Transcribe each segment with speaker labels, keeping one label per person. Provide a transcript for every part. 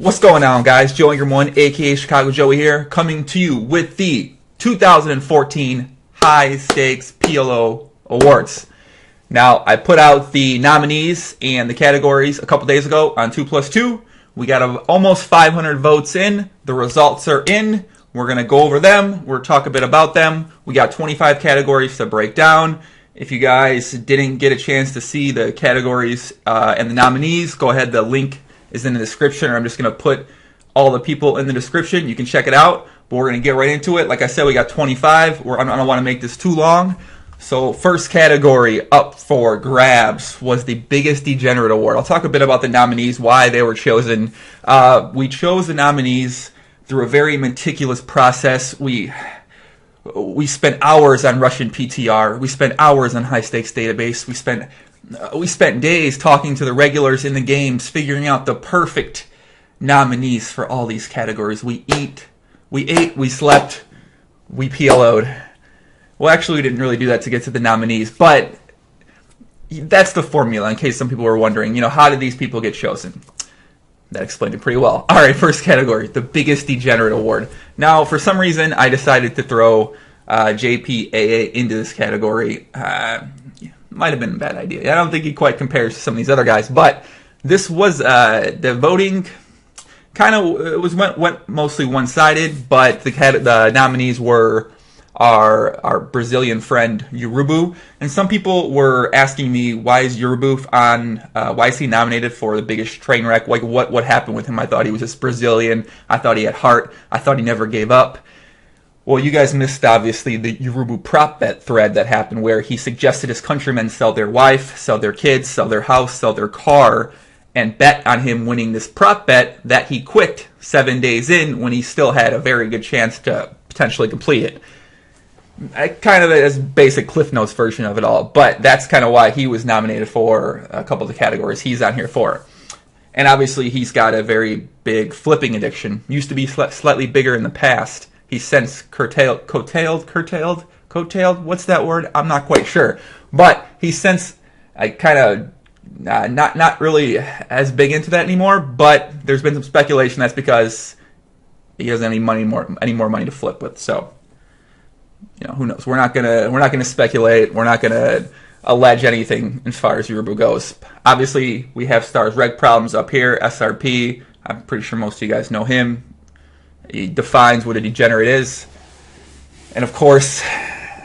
Speaker 1: What's going on, guys? Joe Ingram 1, aka Chicago Joey here, coming to you with the 2014 High Stakes PLO Awards. Now, I put out the nominees and the categories a couple days ago on 2+2. We got almost 500 votes in. The results are in. We're going to go over them. We'll talk a bit about them. We got 25 categories to break down. If you guys didn't get a chance to see the categories and the nominees, go ahead. The link is in the description, or I'm just going to put all the people in the description. You can check it out, but we're going to get right into it. Like I said, we got 25. I don't want to make this too long. So first category up for grabs was the biggest Degenerate Award. I'll talk a bit about the nominees, why they were chosen. We chose the nominees through a very meticulous process. We spent hours on Russian PTR. We spent hours on High Stakes Database. We spent days talking to the regulars in the games, figuring out the perfect nominees for all these categories. We ate, we slept, we PLO'd. Well, actually, we didn't really do that to get to the nominees, but that's the formula, in case some people were wondering, how did these people get chosen? That explained it pretty well. All right, first category, the biggest Degenerate Award. Now, for some reason, I decided to throw JPAA into this category. Might have been a bad idea. I don't think he quite compares to some of these other guys, but this was the voting kind of went mostly one-sided, but the nominees were our Brazilian friend Urubu, and some people were asking me, why is Urubu why is he nominated for the biggest train wreck? Like, what happened with him? I thought he was just Brazilian. I thought he had heart. I thought he never gave up. Well, you guys missed, obviously, the Urubu prop bet thread that happened where he suggested his countrymen sell their wife, sell their kids, sell their house, sell their car, and bet on him winning this prop bet that he quit 7 days in when he still had a very good chance to potentially complete it. Kind of a basic Cliff Notes version of it all, but that's kind of why he was nominated for a couple of the categories he's on here for. And obviously, he's got a very big flipping addiction. Used to be slightly bigger in the past. He's since curtailed. What's that word? I'm not quite sure. But he's since kind of not really as big into that anymore. But there's been some speculation that's because he doesn't have any more money to flip with. So, who knows? We're not gonna speculate. We're not gonna allege anything as far as Urubu goes. Obviously, we have Stars Reg Problems up here. SRP. I'm pretty sure most of you guys know him. He defines what a degenerate is. And of course,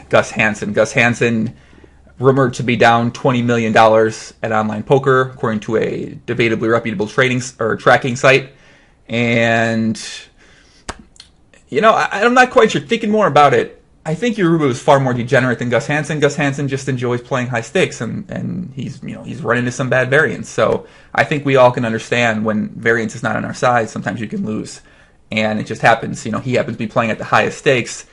Speaker 1: Gus Hansen. Gus Hansen, rumored to be down $20 million at online poker, according to a debatably reputable tracking site. And, I'm not quite sure. Thinking more about it, I think Urubu is far more degenerate than Gus Hansen. Gus Hansen just enjoys playing high stakes, and he's run into some bad variance. So I think we all can understand when variance is not on our side, sometimes you can lose. And it just happens, he happens to be playing at the highest stakes.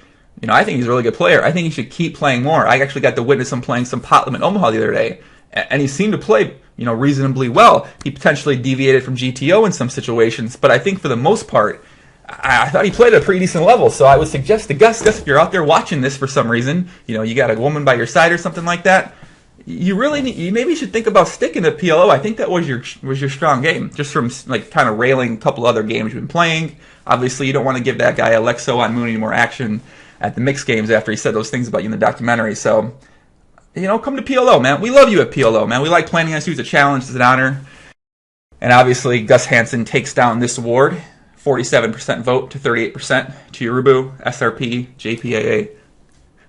Speaker 1: I think he's a really good player. I think he should keep playing more. I actually got to witness him playing some pot limit Omaha the other day, and he seemed to play, reasonably well. He potentially deviated from GTO in some situations, but I think for the most part, I thought he played at a pretty decent level. So I would suggest to Gus, if you're out there watching this for some reason, you got a woman by your side or something like that, you maybe should think about sticking to PLO. I think that was your strong game, just from kind of railing a couple other games you've been playing. Obviously, you don't want to give that guy Alexo on Moon any more action at the mixed games after he said those things about you in the documentary. So, come to PLO, man. We love you at PLO, man. We like playing against you. It's a challenge. It's an honor. And obviously, Gus Hansen takes down this award, 47% vote to 38% to Urubu, SRP, JPAA,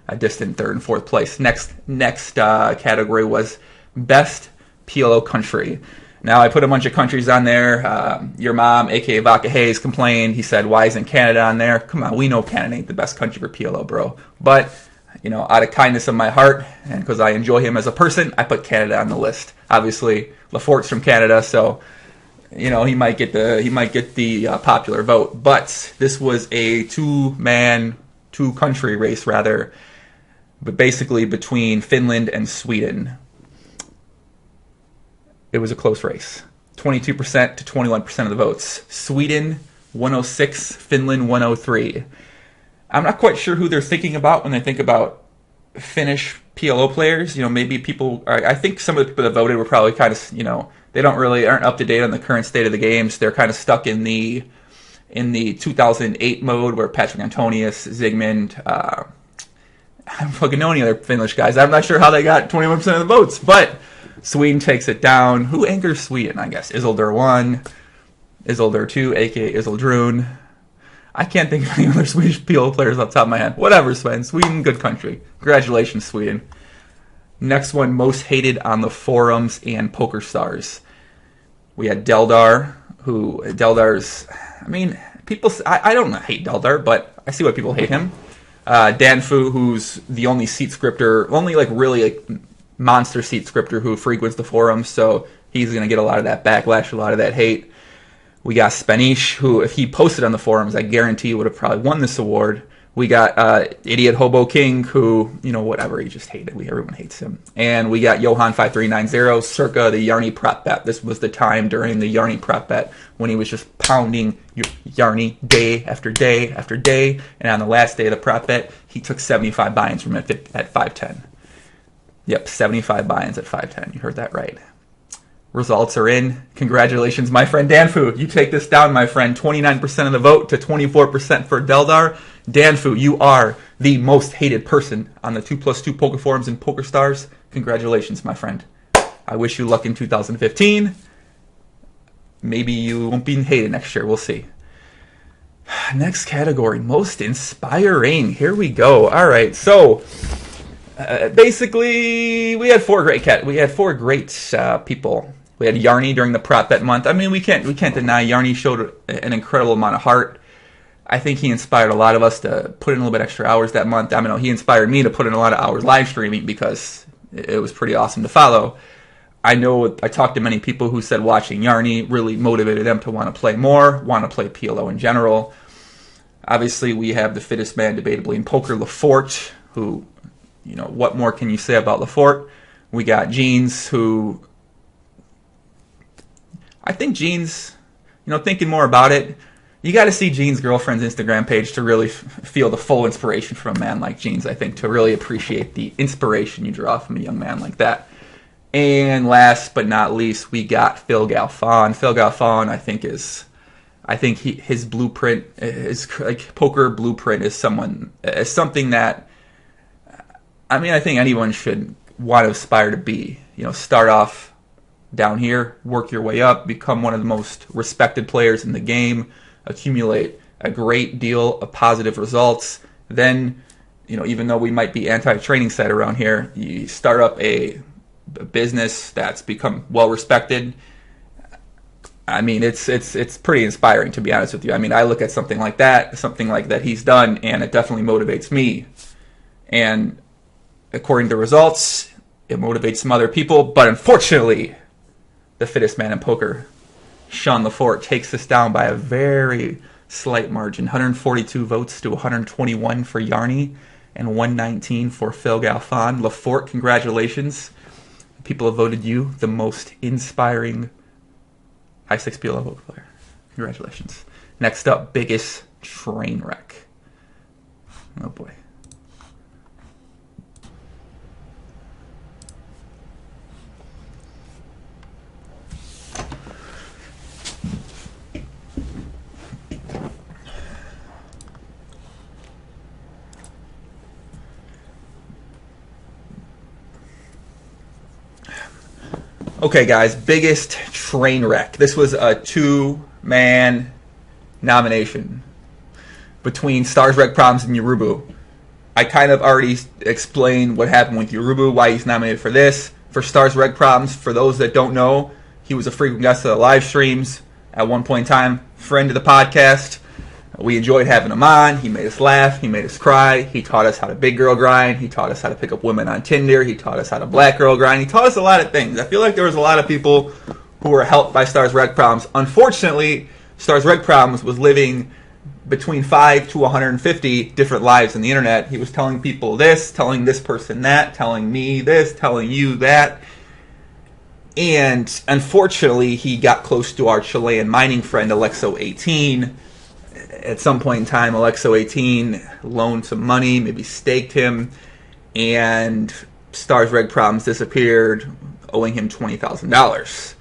Speaker 1: a distant third and fourth place. Next category was Best PLO Country. Now, I put a bunch of countries on there. Your mom, a.k.a. Vaca Hayes, complained. He said, why isn't Canada on there? Come on, we know Canada ain't the best country for PLO, bro. But, out of kindness of my heart, and because I enjoy him as a person, I put Canada on the list. Obviously, Laforte's from Canada, so, he might get the popular vote. But this was a two-country race, rather, but basically between Finland and Sweden. It was a close race. 22% to 21% of the votes. Sweden, 106. Finland, 103. I'm not quite sure who they're thinking about when they think about Finnish PLO players. Maybe people... I think some of the people that voted were probably kind of, they aren't up to date on the current state of the games. They're kind of stuck in the 2008 mode where Patrick Antonius, Zygmunt, I fucking know any other Finnish guys. I'm not sure how they got 21% of the votes, but Sweden takes it down. Who anchors Sweden? I guess Isildur 1, Isildur 2, aka Isildrun. I can't think of any other Swedish PLO players off the top of my head. Whatever, Sven. Sweden, good country. Congratulations, Sweden. Next one, most hated on the forums and PokerStars. We had Deldar, I don't hate Deldar, but I see why people hate him. Danfu, who's the only seat scripter, really monster seat scripter who frequents the forums, so he's going to get a lot of that backlash, a lot of that hate. We got Spanish, who, if he posted on the forums, I guarantee would have probably won this award. We got Idiot Hobo King, who, whatever, he just hated. Everyone hates him. And we got Johan5390, circa the Yarny prop bet. This was the time during the Yarny prop bet when he was just pounding Yarny day after day after day. And on the last day of the prop bet, he took 75 buy-ins from it at 510. Yep, 75 buy-ins at 510. You heard that right. Results are in. Congratulations, my friend Danfu. You take this down, my friend. 29% of the vote to 24% for Deldar. Danfu, you are the most hated person on the 2+2 poker forums and PokerStars. Congratulations, my friend. I wish you luck in 2015. Maybe you won't be hated next year. We'll see. Next category, most inspiring. Here we go. All right, so basically, we had four great people. We had Yarny during the prop bet month. I mean, we can't deny Yarny showed an incredible amount of heart. I think he inspired a lot of us to put in a little bit extra hours that month. I mean, he inspired me to put in a lot of hours live streaming because it was pretty awesome to follow. I know I talked to many people who said watching Yarny really motivated them to want to play more, want to play PLO in general. Obviously, we have the fittest man debatably in poker, Lefort, who, what more can you say about Lefort? We got Jeans, who I think Jeans, thinking more about it, you got to see Jeans' girlfriend's Instagram page to really feel the full inspiration from a man like Jeans, I think, to really appreciate the inspiration you draw from a young man like that. And last but not least, we got Phil Galfond. Phil Galfond, his blueprint, his poker blueprint is something that, I think anyone should want to aspire to be. Start off down here, work your way up, become one of the most respected players in the game, accumulate a great deal of positive results. Then, even though we might be anti-training site around here, you start up a business that's become well respected. I mean, it's pretty inspiring, to be honest with you. I mean, I look at something like that he's done, and it definitely motivates me. And according to results, it motivates some other people, but unfortunately, the fittest man in poker, Sean Lefort, takes this down by a very slight margin. 142 votes to 121 for Yarny and 119 for Phil Galfond. Lefort, congratulations. People have voted you the most inspiring high-stakes PLO player. Congratulations. Next up, biggest train wreck. Oh boy. Okay, guys, biggest train wreck. This was a two-man nomination between Stars Reg Problems and Yorubu. I kind of already explained what happened with Yorubu, why he's nominated for this. For Stars Reg Problems, for those that don't know, he was a frequent guest of the live streams at one point in time, friend of the podcast. We enjoyed having him on. He made us laugh. He made us cry. He taught us how to big girl grind. He taught us how to pick up women on Tinder. He taught us how to black girl grind. He taught us a lot of things. I feel like there was a lot of people who were helped by Stars Reg Problems. Unfortunately, Stars Reg Problems was living between 5 to 150 different lives on the internet. He was telling people this, telling this person that, telling me this, telling you that. And unfortunately, he got close to our Chilean mining friend, Alexo18. At some point in time, Alexo18 loaned some money, maybe staked him, and Stars Reg Problems disappeared, owing him $20,000.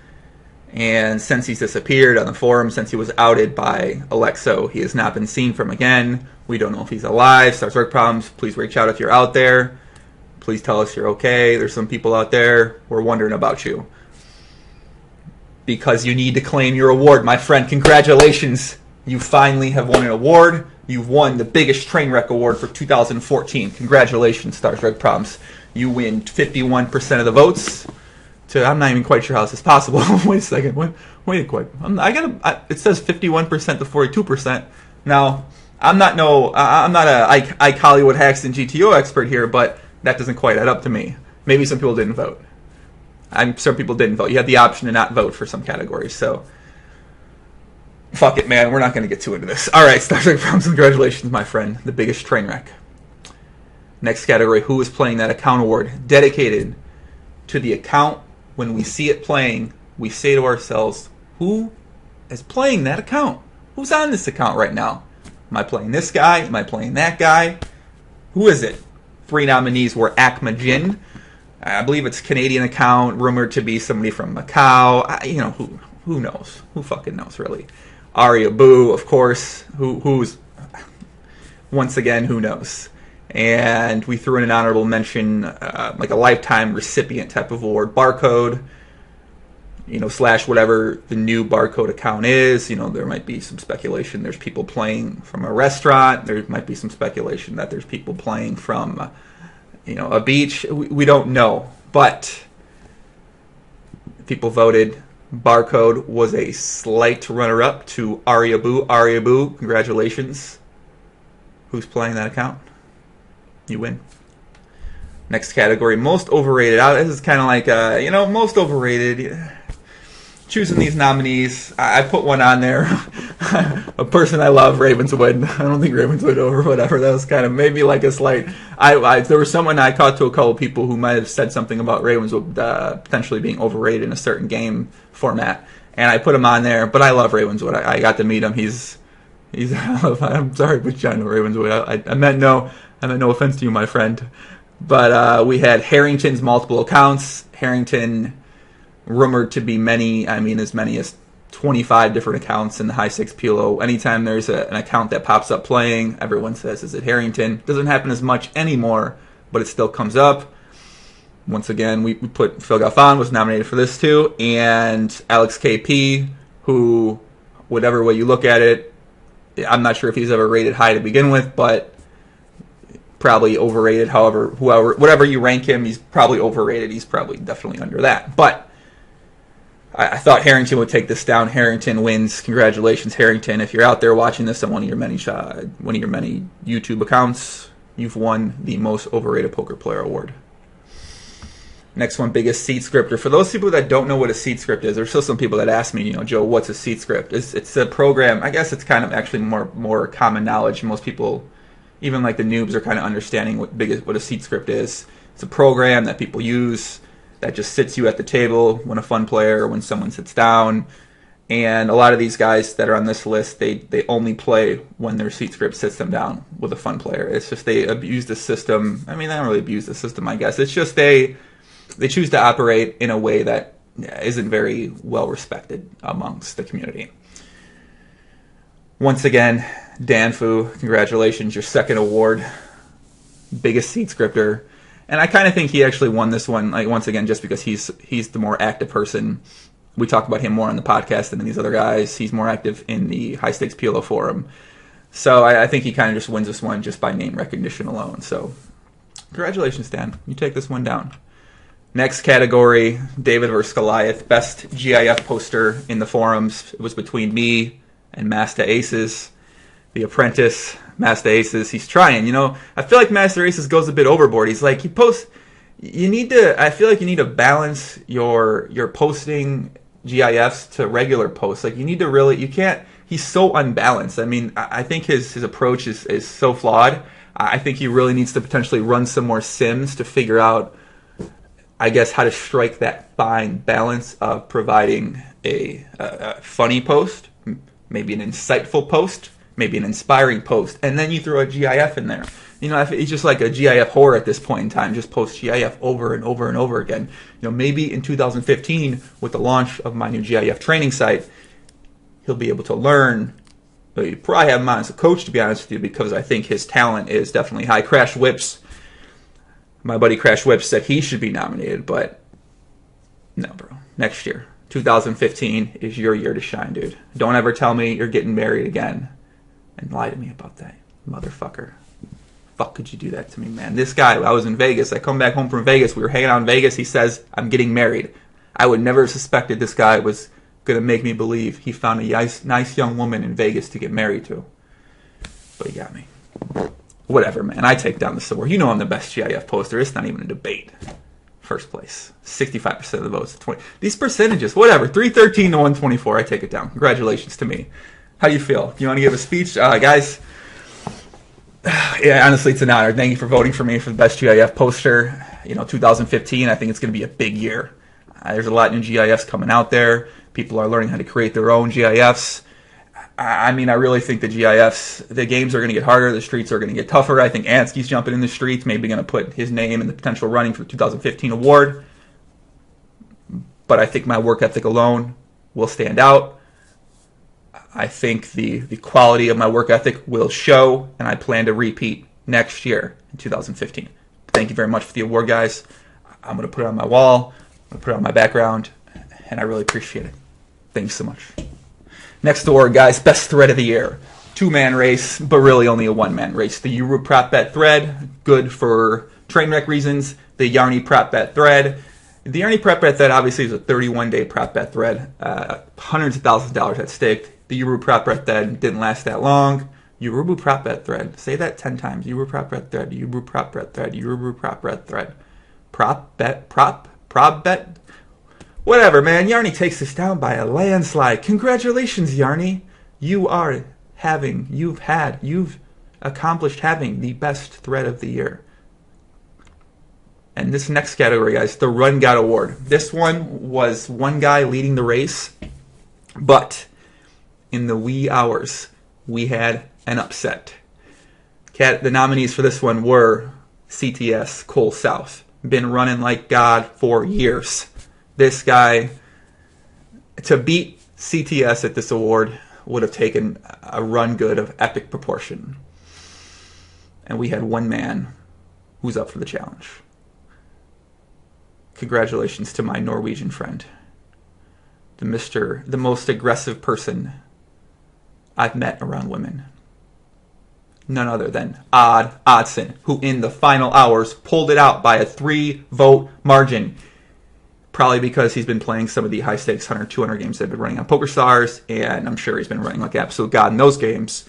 Speaker 1: And since he's disappeared on the forum, since he was outed by Alexo, he has not been seen from again. We don't know if he's alive. Stars work problems. Please reach out if you're out there. Please tell us you're okay. There's some people out there. We're wondering about you. Because you need to claim your award, my friend. Congratulations. You finally have won an award. You've won the biggest train wreck award for 2014. Congratulations, Stars Work Problems. You win 51% of the votes. I'm not even quite sure how this is possible. Wait a second. Wait a quick. It says 51% to 42%. Now, I'm not a Ike Hollywood Hacks and GTO expert here, but that doesn't quite add up to me. Maybe some people didn't vote. Some people didn't vote. You had the option to not vote for some categories, so fuck it, man. We're not going to get too into this. All right, Star Trek Problems. Congratulations, my friend. The biggest train wreck. Next category, who is playing that account award? Dedicated to the account. When we see it playing, we say to ourselves, who is playing that account? Who's on this account right now? Am I playing this guy? Am I playing that guy? Who is it? 3 nominees were Akma Jin. I believe it's Canadian account, rumored to be somebody from Macau. Who knows? Who fucking knows, really? Arya Boo, of course. Who's once again, who knows? And we threw in an honorable mention, like a lifetime recipient type of award, Barcode, / whatever the new Barcode account is. There might be some speculation there's people playing from a restaurant. There might be some speculation that there's people playing from, a beach. We don't know. But people voted. Barcode was a slight runner-up to Arya Boo. Arya Boo, congratulations. Who's playing that account? You win. Next category, most overrated. This is kind of like, most overrated. Choosing these nominees, I put one on there. A person I love, Ravenswood. I don't think Ravenswood over, whatever. That was kind of maybe like a slight. There was someone I talked to a couple people who might have said something about Ravenswood potentially being overrated in a certain game format, and I put him on there. But I love Ravenswood. I got to meet him. He's. I'm sorry, but I know Ravenswood. I meant no offense to you, my friend. But we had Harrington's multiple accounts. Harrington rumored to be as many as 25 different accounts in the high stakes PLO. Anytime there's an account that pops up playing, everyone says, is it Harrington? Doesn't happen as much anymore, but it still comes up. Once again, we put Phil Galfon was nominated for this too, and Alex KP, who, whatever way you look at it, I'm not sure if he's ever rated high to begin with, but probably overrated. Whatever you rank him, he's probably overrated. He's probably definitely under that. But I thought Harrington would take this down. Harrington wins. Congratulations, Harrington. If you're out there watching this on one of your many YouTube accounts, you've won the most overrated poker player award. Next one, biggest seed scripter. For those people that don't know what a seed script is, there's still some people that ask me, Joe, what's a seed script? It's a program. I guess it's kind of actually more common knowledge. Most people, even like the noobs, are kind of understanding what a seed script is. It's a program that people use that just sits you at the table when a fun player or when someone sits down. And a lot of these guys that are on this list, they only play when their seed script sits them down with a fun player. It's just they abuse the system. I mean, they don't really abuse the system, I guess. It's just they choose to operate in a way that isn't very well respected amongst the community. Once again, Dan Fu, congratulations, your second award, biggest seed scripter. And I kind of think he actually won this one, like, once again, just because he's the more active person. We talk about him more on the podcast than these other guys. He's more active in the high stakes PLO forum. So I think he kind of just wins this one just by name recognition alone. So congratulations, Dan. You take this one down. Next category, David vs. Goliath, best GIF poster in the forums. It was between me and Master Aces, the apprentice. Master Aces, he's trying. I feel like Master Aces goes a bit overboard. He's like, I feel like you need to balance your posting GIFs to regular posts. Like, you need to really, you can't, he's so unbalanced. I mean, I think his approach is so flawed. I think he really needs to potentially run some more sims to figure out, I guess, how to strike that fine balance of providing a funny post, maybe an insightful post, maybe an inspiring post, and then you throw a GIF in there. You know, he's just like a GIF whore at this point in time, just posts GIF over and over and over again. You know, maybe in 2015, with the launch of my new GIF training site, he'll be able to learn. But you probably have him on as a coach, to be honest with you, because I think his talent is definitely high. Crash Whips, my buddy Crash Whips said he should be nominated, but no, bro. Next year, 2015 is your year to shine, dude. Don't ever tell me you're getting married again and lie to me about that, motherfucker. Fuck could you do that to me, man? This guy, I was in Vegas. I come back home from Vegas. We were hanging out in Vegas. He says, I'm getting married. I would never have suspected this guy was going to make me believe he found a nice young woman in Vegas to get married to. But he got me. Whatever, man. I take down the sword. You know I'm the best GIF poster. It's not even a debate. First place. 65% of the votes. 20. These percentages, whatever. 313 to 124. I take it down. Congratulations to me. How do you feel? Do you want to give a speech? Guys, yeah, honestly, it's an honor. Thank you for voting for me for the best GIF poster. You know, 2015, I think it's going to be a big year. There's a lot of new GIFs coming out there. People are learning how to create their own GIFs. I mean, I really think the GIFs, the games are going to get harder. The streets are going to get tougher. I think Ansky's jumping in the streets, maybe going to put his name in the potential running for the 2015 award. But I think my work ethic alone will stand out. I think the quality of my work ethic will show, and I plan to repeat next year in 2015. Thank you very much for the award, guys. I'm going to put it on my wall. I'm going to put it on my background, and I really appreciate it. Thanks so much. Next award, guys, best thread of the year. 2-man race, but really only a 1-man race. The Uru prop bet thread, good for train wreck reasons. The Yarny prop bet thread. The Yarny prop bet thread obviously is a 31-day prop bet thread. Hundreds of thousands of dollars at stake. The Uru prop bet thread didn't last that long. Uru prop bet thread. Say that 10 times. Uru prop bet thread. Uru prop bet thread. Uru prop bet thread. Prop bet. Whatever, man. Yarny takes this down by a landslide. Congratulations, Yarny. You've accomplished having the best thread of the year. And this next category, guys, the Run God Award. This one was one guy leading the race, but in the wee hours, we had an upset. The nominees for this one were CTS Cole South. Been running like God for years. This guy, to beat CTS at this award, would have taken a run good of epic proportion. And we had one man who's up for the challenge. Congratulations to my Norwegian friend. The most aggressive person I've met around women. None other than Odd Oddson, who in the final hours pulled it out by a 3-vote margin. Probably because he's been playing some of the high-stakes 100, 200 games that have been running on PokerStars, and I'm sure he's been running like absolute God in those games.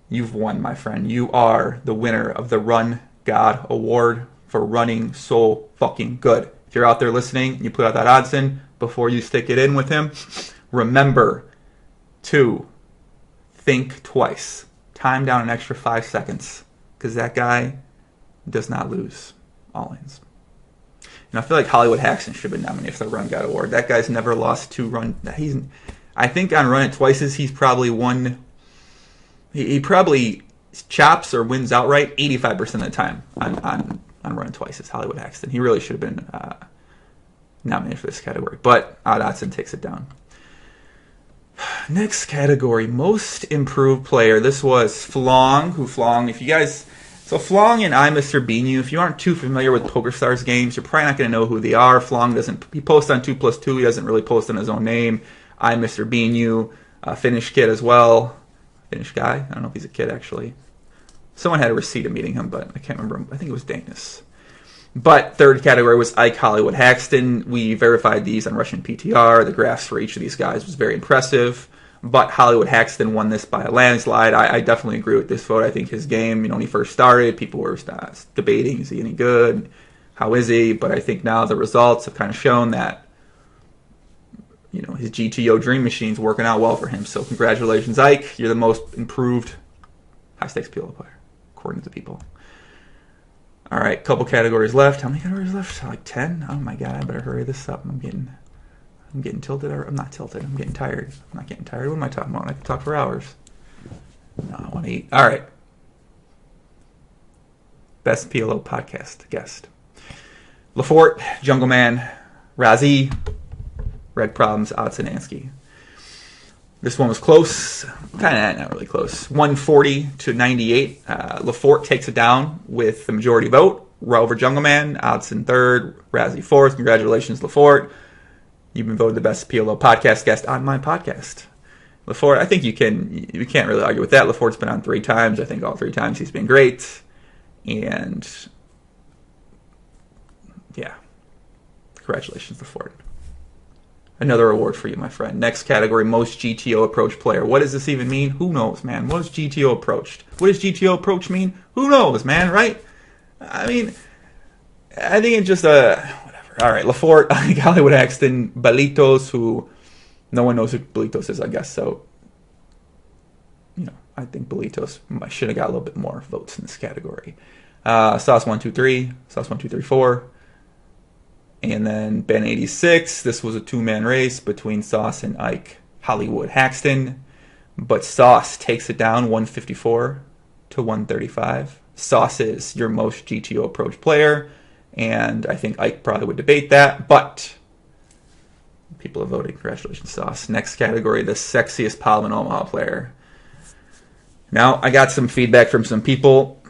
Speaker 1: You've won, my friend. You are the winner of the Run God Award for running so fucking good. If you're out there listening and you put out that Oddson, before you stick it in with him, remember to think twice. Time down an extra 5 seconds, because that guy does not lose all-ins. And I feel like Hollywood Haxton should have been nominated for the Run God Award. That guy's never lost 2 run. I think on Run It Twice's, he's probably won. He probably chops or wins outright 85% of the time on Run It Twice's Hollywood Haxton. He really should have been nominated for this category. But Odd Oddson takes it down. Next category, Most Improved Player. This was Flong, if you guys... So Flong and I, Mr. Beanu, if you aren't too familiar with PokerStars games, you're probably not going to know who they are. Flong he posts on 2+2, he doesn't really post on his own name. I, Mr. Beanu, Finnish kid as well. Finnish guy? I don't know if he's a kid, actually. Someone had a receipt of meeting him, but I can't remember him. I think it was Danis. But third category was Ike Hollywood Haxton. We verified these on Russian PTR. The graphs for each of these guys was very impressive. But Hollywood Haxton won this by a landslide. I definitely agree with this vote. I think his game, when he first started, people were debating, is he any good? How is he? But I think now the results have kind of shown that, his GTO Dream Machine's working out well for him. So congratulations, Ike. You're the most improved high-stakes PLO player, according to people. All right, couple categories left. How many categories left? Like 10? Oh my God, I better hurry this up. I'm getting tilted. I'm not tilted. I'm getting tired. I'm not getting tired. What am I talking about? I can talk for hours. No, I want to eat. All right. Best PLO podcast guest. Lafort, Jungleman, Razi, Red Problems, Odsanansky. This one was close, kind of not really close. 140 to 98. Lafort takes it down with the majority vote. Rover Jungleman, Odson third, Razi fourth. Congratulations, Lafort. You've been voted the best PLO podcast guest on my podcast. Lafort, I think you can't really argue with that. Lafort's been on 3 times. I think all 3 times he's been great. And yeah, congratulations, Lafort. Another award for you, my friend. Next category, most GTO Approach player. What does this even mean? Who knows, man? What is GTO Approach? What does GTO Approach mean? Who knows, man, right? I mean, I think it's just whatever. All right, Lafort, Hollywood Axton, Balitos, who no one knows who Balitos is, I guess. So, I think Balitos should have got a little bit more votes in this category. Sauce123, Sauce1234, and then Ben86. This was a 2-man race between Sauce and Ike Hollywood Haxton, but Sauce takes it down 154 to 135. Sauce is your most GTO Approach player, and I think Ike probably would debate that, but people are voting. Congratulations, Sauce. Next category, the sexiest PLO in Omaha player. Now, I got some feedback from some people.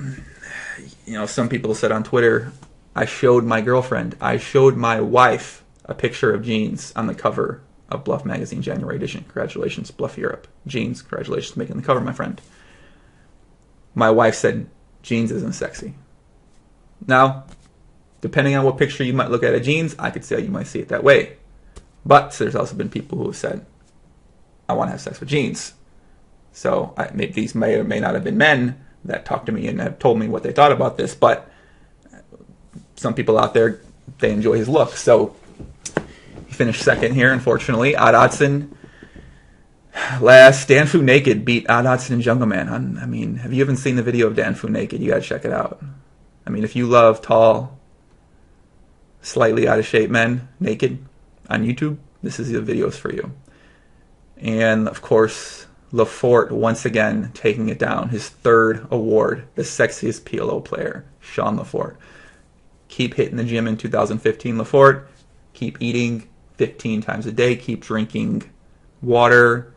Speaker 1: Some people said on Twitter, I showed my wife a picture of jeans on the cover of Bluff Magazine January edition. Congratulations, Bluff Europe. Jeans, congratulations making the cover, my friend. My wife said, jeans isn't sexy. Now, depending on what picture you might look at of jeans, I could say you might see it that way. But there's also been people who have said, I want to have sex with jeans. So these may or may not have been men that talked to me and have told me what they thought about this, but some people out there, they enjoy his look. So he finished second here, unfortunately. Odd Odson. Last, Danfu Naked beat Odd Odson and Jungleman. I mean, have you even seen the video of Danfu Naked? You got to check it out. I mean, if you love tall, slightly out of shape men naked on YouTube, this is the videos for you. And, of course, Lafort once again taking it down. His 3rd award, the sexiest PLO player, Sean Lafort. Keep hitting the gym in 2015, Lafort. Keep eating 15 times a day. Keep drinking water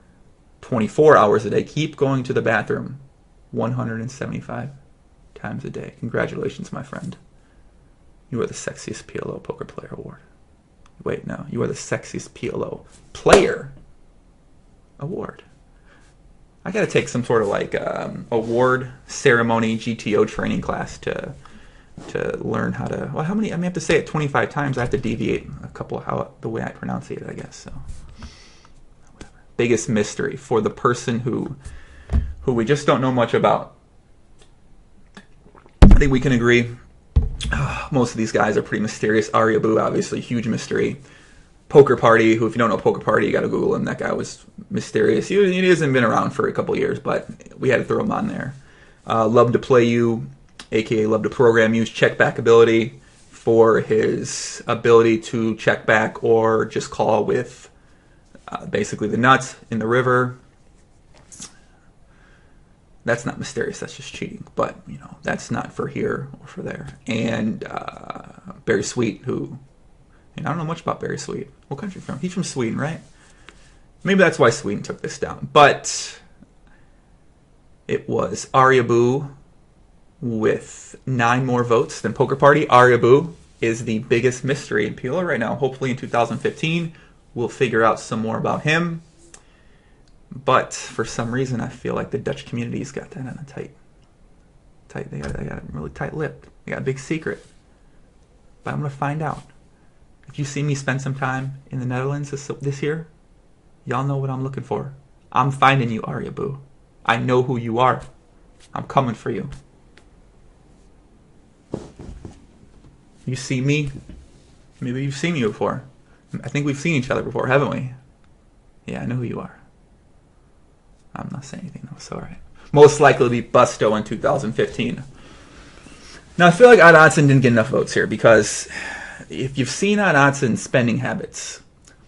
Speaker 1: 24 hours a day. Keep going to the bathroom 175 times a day. Congratulations, my friend. You are the sexiest PLO poker player award. Wait, no. You are the sexiest PLO player award. I got to take some sort of award ceremony GTO training class to learn how to. Well, how many? I have to say it 25 times. I have to deviate a couple the way I pronounce it, I guess. So, whatever. Biggest mystery for the person who we just don't know much about. I think we can agree. Most of these guys are pretty mysterious. Aryabu, obviously, huge mystery. Poker Party, who, if you don't know Poker Party, you got to Google him. That guy was mysterious. He hasn't been around for a couple years, but we had to throw him on there. Love to Play You, a.k.a. Love to Program You, check back ability for his ability to check back or just call with basically the nuts in the river. That's not mysterious. That's just cheating. But, that's not for here or for there. And Barry Sweet, who... I don't know much about Barry Sweet. What country from? He's from Sweden, right? Maybe that's why Sweden took this down. But it was Aryabu with 9 more votes than Poker Party. Aryabu is the biggest mystery in PLO right now. Hopefully in 2015, we'll figure out some more about him. But for some reason, I feel like the Dutch community's got that on a tight. They got it really tight-lipped. They got a big secret. But I'm going to find out. If you see me spend some time in the Netherlands this year, y'all know what I'm looking for. I'm finding you, Aryabu. I know who you are. I'm coming for you. You see me? Maybe you've seen me before. I think we've seen each other before, haven't we? Yeah, I know who you are. I'm not saying anything, though, so alright. Most likely to be Busto in 2015. Now, I feel like Odd Odson didn't get enough votes here because if you've seen Odd Odson's spending habits,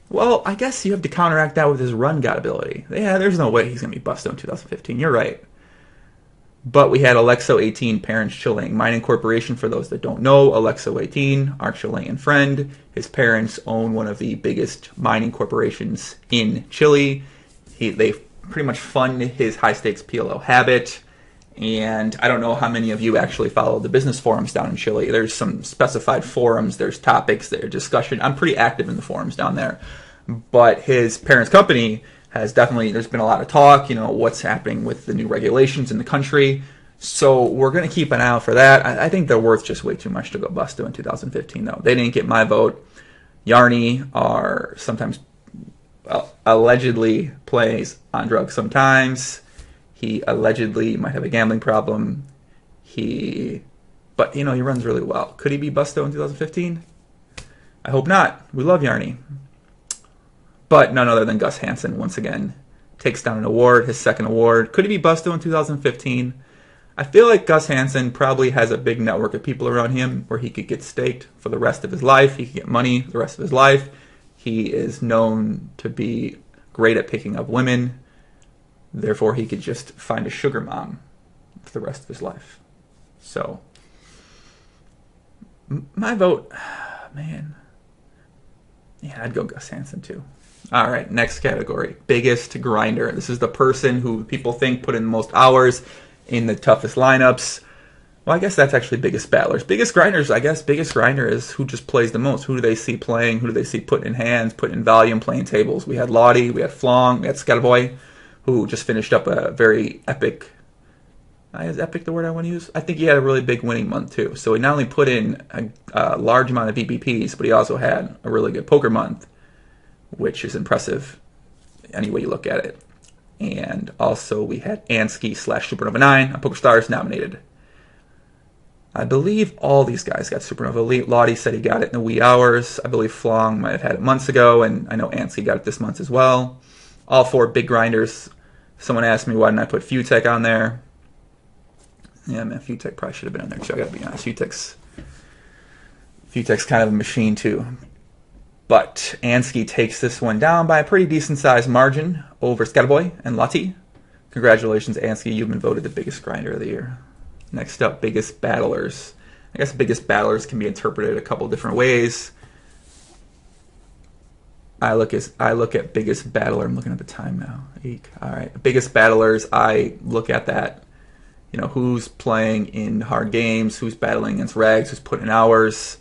Speaker 1: well, I guess you have to counteract that with his run god ability. Yeah, there's no way he's going to be Busto in 2015. You're right. But we had Alexo 18, parents Chilean mining corporation. For those that don't know, Alexo 18, our Chilean friend, his parents own one of the biggest mining corporations in Chile. They pretty much fund his high stakes PLO habit. And I don't know how many of you actually follow the business forums down in Chile. There's some specified forums, there's topics, there's discussion. I'm pretty active in the forums down there. But his parents' company has definitely, there's been a lot of talk, what's happening with the new regulations in the country. So we're going to keep an eye out for that. I think they're worth just way too much to go Busto in 2015, though. They didn't get my vote. Yarny are sometimes, allegedly plays on drugs sometimes. He allegedly might have a gambling problem. But he runs really well. Could he be Busto in 2015? I hope not. We love Yarny. But none other than Gus Hansen, once again, takes down an award, his second award. Could he be Busto in 2015? I feel like Gus Hansen probably has a big network of people around him where he could get staked for the rest of his life. He could get money for the rest of his life. He is known to be great at picking up women. Therefore, he could just find a sugar mom for the rest of his life. So, my vote, man. Yeah, I'd go Gus Hansen too. All right, next category. Biggest grinder. This is the person who people think put in the most hours in the toughest lineups. Well, I guess that's actually biggest battlers. Biggest grinders, I guess biggest grinder is who just plays the most. Who do they see playing? Who do they see putting in hands, putting in volume, playing tables? We had Lottie, we had Flong, we had Scatterboy, who just finished up a very epic, is epic the word I want to use? I think he had a really big winning month too. So he not only put in a large amount of VPPs, but he also had a really good poker month, which is impressive any way you look at it. And also we had Ansky / Supernova 9 on PokerStars nominated. I believe all these guys got Supernova Elite. Lottie said he got it in the wee hours. I believe Flong might have had it months ago, and I know Ansky got it this month as well. All four big grinders. Someone asked me why didn't I put Futek on there. Yeah, man, Futek probably should have been on there too. I gotta be honest. Futek's kind of a machine too. But Ansky takes this one down by a pretty decent sized margin over Scatterboy and Lottie. Congratulations, Ansky. You've been voted the biggest grinder of the year. Next up, biggest battlers. I guess biggest battlers can be interpreted a couple different ways. I look at biggest battler. I'm looking at the time now. Eek. All right, biggest battlers. I look at that. Who's playing in hard games, who's battling against rags, who's putting in hours.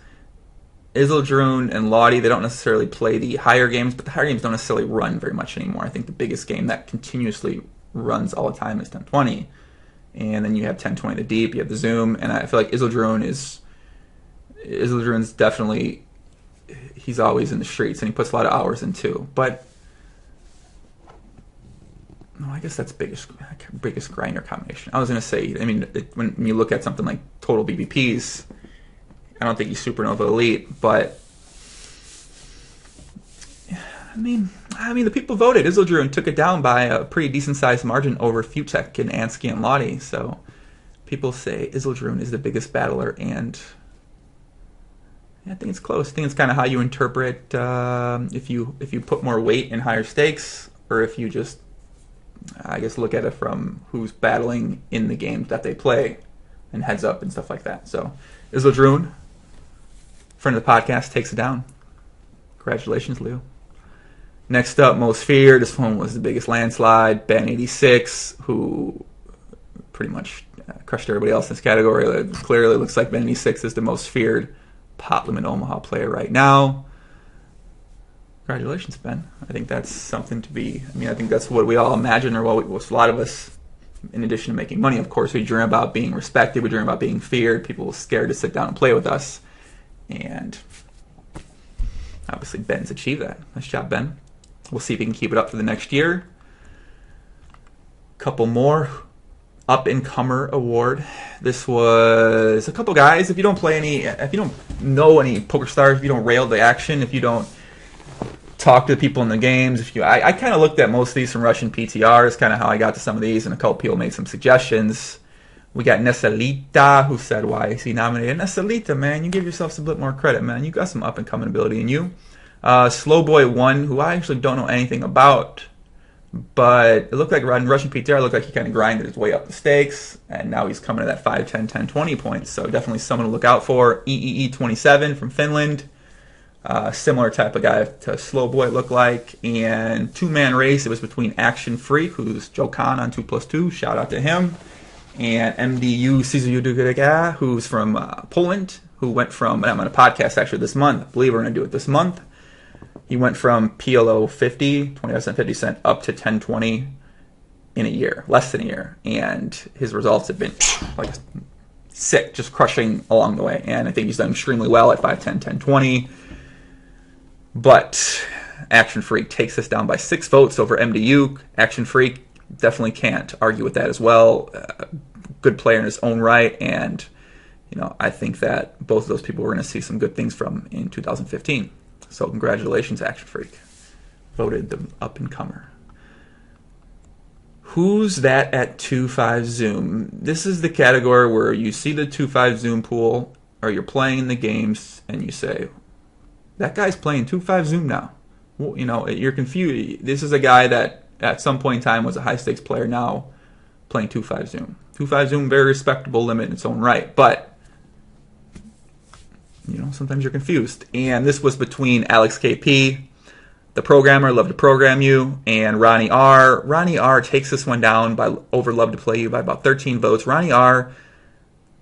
Speaker 1: Isildraun and Lottie, they don't necessarily play the higher games, but the higher games don't necessarily run very much anymore. I think the biggest game that continuously runs all the time is 10-20. And then you have 10-20 the deep, you have the zoom, and I feel like Isildraun's definitely, he's always in the streets, and he puts a lot of hours in too. But no, I guess that's biggest grinder combination. I was going to say, when you look at something like total BBPs, I don't think he's Supernova Elite, but the people voted. Isildraun took it down by a pretty decent sized margin over Futek and Ansky and Lottie. So people say Isildraun is the biggest battler, and I think it's close. I think it's kind of how you interpret if you put more weight in higher stakes, or if you just, I guess, look at it from who's battling in the games that they play and heads up and stuff like that. So Isildraun, friend of the podcast, takes it down. Congratulations, Leo. Next up, most feared. This one was the biggest landslide. Ben86, who pretty much crushed everybody else in this category. It clearly looks like Ben86 is the most feared pot limit Omaha player right now. Congratulations, Ben. I think that's something to be. I think that's what we all imagine, or what a lot of us, in addition to making money, of course, we dream about being respected. We dream about being feared. People are scared to sit down and play with us. And obviously, Ben's achieved that. Nice job, Ben. We'll see if he can keep it up for the next year. Couple more. Up-and-comer award. This was a couple guys. If you don't know any PokerStars, if you don't rail the action, if you don't talk to the people in the games, I kind of looked at most of these from Russian PTRs, kind of how I got to some of these, and a couple people made some suggestions. We got Nesalita, who said, why is he nominated? Nesalita, man, you give yourself a bit more credit, man. You got some up-and-coming ability in you. Slowboy1, who I actually don't know anything about. But it looked like Russian PTR looked like he kind of grinded his way up the stakes, and now he's coming to that 5, 10, 10, 20 points. So definitely someone to look out for. EEE27 from Finland. Similar type of guy to Slow Boy looked like. And two-man race, it was between Action Freak, who's Joe Kahn on 2+2, shout out to him, and MDU Sizuyudugega, who's from Poland, who went from, and I'm on a podcast actually this month, I believe we're going to do it this month. He went from PLO 50, 25 cent, 50 cent, up to 1020 in a year, less than a year. And his results have been like sick, just crushing along the way. And I think he's done extremely well at 5, 10, 10, 20. But Action Freak takes this down by 6 votes over MDU. Action Freak definitely can't argue with that as well. Good player in his own right. And, I think that both of those people we're going to see some good things from in 2015. So congratulations, Action Freak. Voted the up-and-comer. Who's that at 2.5 Zoom? This is the category where you see the 2.5 Zoom pool, or you're playing the games, and you say, that guy's playing 2.5 Zoom now. Well, you're confused. This is a guy that at some point in time was a high-stakes player, now playing 2.5 Zoom. 2.5 Zoom, very respectable limit in its own right, but sometimes you're confused. And this was between Alex KP, the programmer, Love to Program You, and Ronnie R. Ronnie R takes this one down by over Love to Play You by about 13 votes. Ronnie R,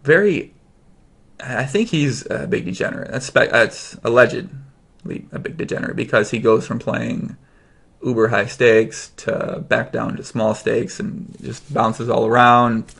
Speaker 1: I think he's a big degenerate. That's allegedly a big degenerate because he goes from playing uber high stakes to back down to small stakes and just bounces all around.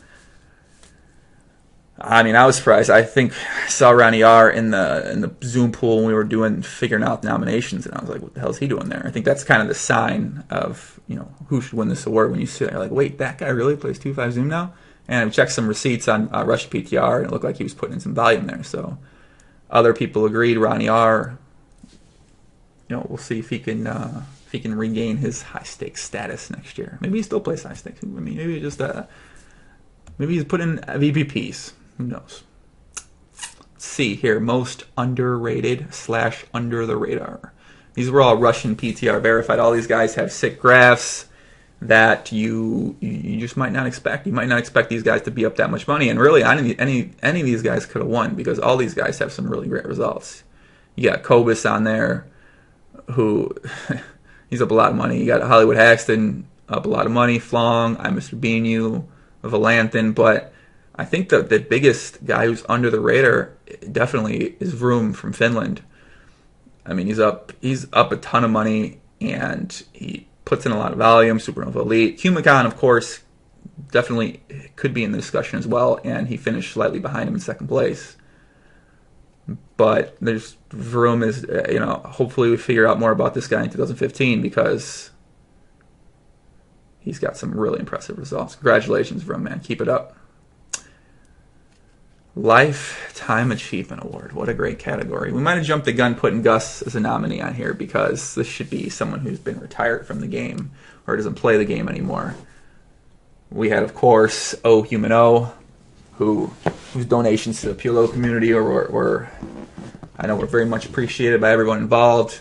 Speaker 1: I mean, I was surprised. I think I saw Ronnie R in the Zoom pool when we were figuring out nominations, and I was like, what the hell is he doing there? I think that's kind of the sign of, who should win this award when you sit there like, wait, that guy really plays 2.5 Zoom now? And I checked some receipts on Russian PTR, and it looked like he was putting in some volume there. So other people agreed. Ronnie R, we'll see if he can regain his high stakes status next year. Maybe he still plays high stakes. I mean, maybe he's putting VPPs. Who knows? Let's see here. Most underrated / under the radar. These were all Russian PTR verified. All these guys have sick graphs that you just might not expect. You might not expect these guys to be up that much money. And really, any of these guys could have won because all these guys have some really great results. You got Kobus on there, who he's up a lot of money. You got Hollywood Haxton up a lot of money. Flong, I'm Mr. Beanu, Valanthin, but I think the biggest guy who's under the radar definitely is Vroom from Finland. I mean, he's up a ton of money, and he puts in a lot of volume. Supernova Elite. Humagon, of course, definitely could be in the discussion as well, and he finished slightly behind him in second place. But there's Vroom is, hopefully we figure out more about this guy in 2015 because he's got some really impressive results. Congratulations, Vroom, man. Keep it up. Lifetime Achievement Award. What a great category. We might have jumped the gun putting Gus as a nominee on here because this should be someone who's been retired from the game or doesn't play the game anymore. We had, of course, O Human O, whose donations to the PLO community were very much appreciated by everyone involved.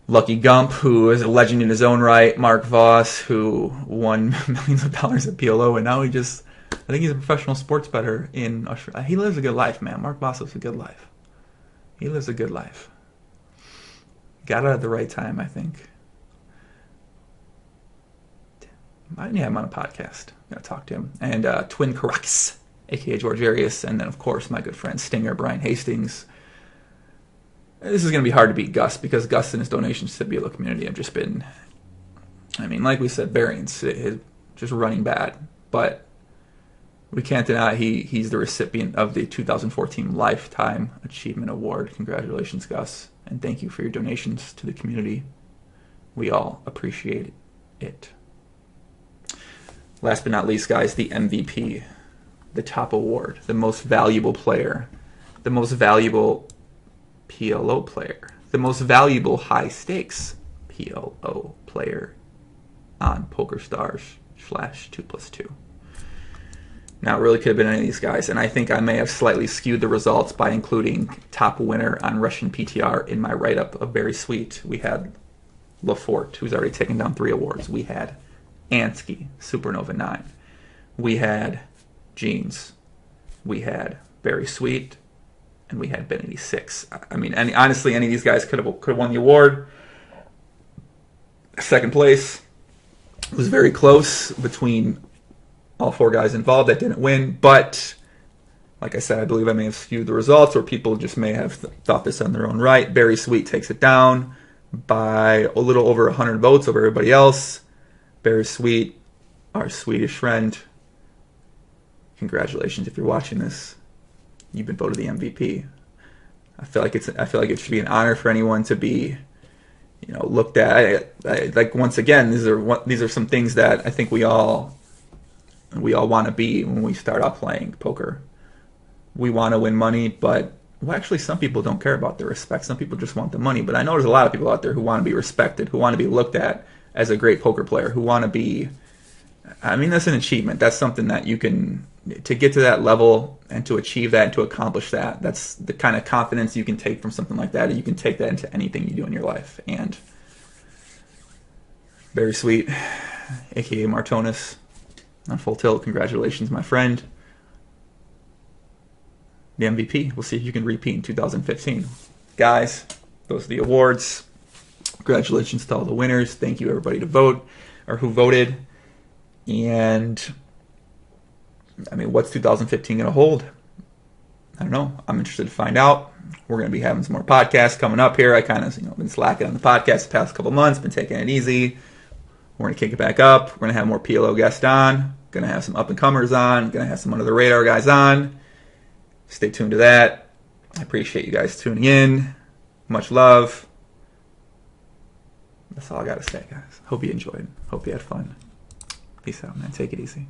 Speaker 1: Lucky Gump, who is a legend in his own right. Mark Voss, who won millions of dollars at PLO, and now I think he's a professional sports bettor in Australia. He lives a good life, man. Mark Voss lives a good life. He lives a good life. Got out at the right time, I think. I need to have him on a podcast. I'm going to talk to him. And Twin Caracas, a.k.a. George Arias. And then, of course, my good friend Stinger, Brian Hastings. This is going to be hard to beat Gus because Gus and his donations to the PLO community have just been, like we said, variance. Just running bad. But we can't deny he's the recipient of the 2014 Lifetime Achievement Award. Congratulations, Gus. And thank you for your donations to the community. We all appreciate it. Last but not least, guys, the MVP, the top award, the most valuable player, the most valuable PLO player, the most valuable high-stakes PLO player on PokerStars / 2+2. Now, it really could have been any of these guys, and I think I may have slightly skewed the results by including top winner on Russian PTR in my write-up of Very Sweet. We had Lafort, who's already taken down 3 awards. We had Ansky, Supernova 9. We had Jeans. We had Very Sweet. And we had Benity 6. I mean, honestly, any of these guys could have won the award. Second place was very close between all 4 guys involved that didn't win. But, like I said, I believe I may have skewed the results, or people just may have thought this on their own right. Very Sweet takes it down by a little over 100 votes over everybody else. Very Sweet, our Swedish friend, congratulations if you're watching this. You've been voted the MVP. I feel like it should be an honor for anyone to be, looked at. Like, once again, these are some things that I think we all want to be when we start out playing poker. We want to win money, but actually some people don't care about the respect. Some people just want the money. But I know there's a lot of people out there who want to be respected, who want to be looked at as a great poker player, who want to be. I mean, that's an achievement. That's something that you can, to get to that level and to achieve that and to accomplish that, that's the kind of confidence you can take from something like that. And you can take that into anything you do in your life. And Very Sweet, a.k.a. Martonis, on Full Tilt, congratulations, my friend. The MVP. We'll see if you can repeat in 2015. Guys, those are the awards. Congratulations to all the winners. Thank you, everybody, who voted. And I mean, what's 2015 going to hold? I don't know. I'm interested to find out. We're going to be having some more podcasts coming up here. I kind of, been slacking on the podcast the past couple months, been taking it easy. We're going to kick it back up. We're going to have more PLO guests on. Going to have some up-and-comers on. Going to have some under-the-radar guys on. Stay tuned to that. I appreciate you guys tuning in. Much love. That's all I got to say, guys. Hope you enjoyed. Hope you had fun. Peace out, man. Take it easy.